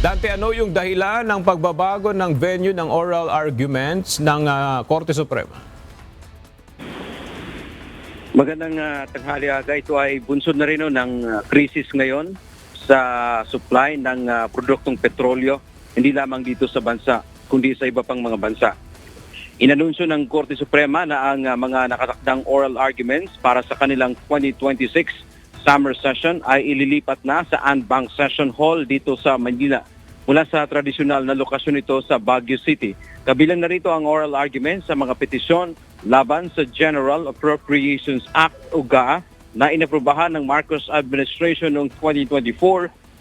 Dante, ano yung dahilan ng pagbabago ng venue ng oral arguments ng Korte Suprema? Magandang tanghali aga. Ito ay bunsod na rin ng krisis ngayon sa supply ng produktong petrolyo, hindi lamang dito sa bansa, kundi sa iba pang mga bansa. Inanunsyo ng Korte Suprema na ang mga nakatakdang oral arguments para sa kanilang 2026 summer session ay ililipat na sa Anbank Session Hall dito sa Manila mula sa tradisyonal na lokasyon ito sa Baguio City. Kabilang na rito ang oral arguments sa mga petisyon laban sa General Appropriations Act o GAA na inaprubahan ng Marcos Administration noong 2024,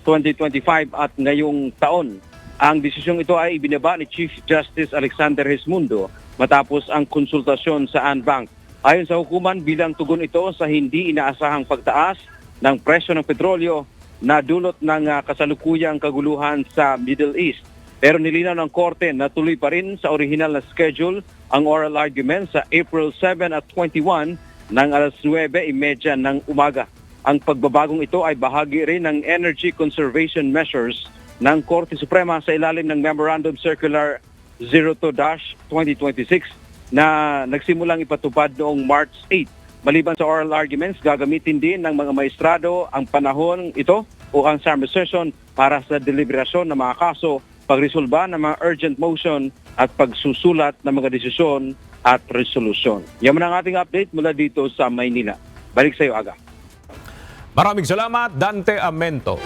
2025 at ngayong taon. Ang desisyong ito ay ibinaba ni Chief Justice Alexander Gesmundo matapos ang konsultasyon sa Anbank. Ayon sa hukuman, bilang tugon ito sa hindi inaasahang pagtaas ng presyo ng petrolyo na dulot ng kasalukuyang kaguluhan sa Middle East. Pero nilinaw ng korte na tuloy pa rin sa orihinal na schedule ang oral argument sa April 7 at 21 ng alas 9:30 ng umaga. Ang pagbabagong ito ay bahagi rin ng energy conservation measures ng Korte Suprema sa ilalim ng Memorandum Circular 02-2026 na nagsimulang ipatupad noong March 8. Maliban sa oral arguments, gagamitin din ng mga maestrado ang panahon ito o ang summer session para sa deliberasyon ng mga kaso, pagresolba ng mga urgent motion at pagsusulat ng mga desisyon at resolusyon. Yan ang ating update mula dito sa Maynila. Balik sa iyo, Aga. Maraming salamat, Dante Amento.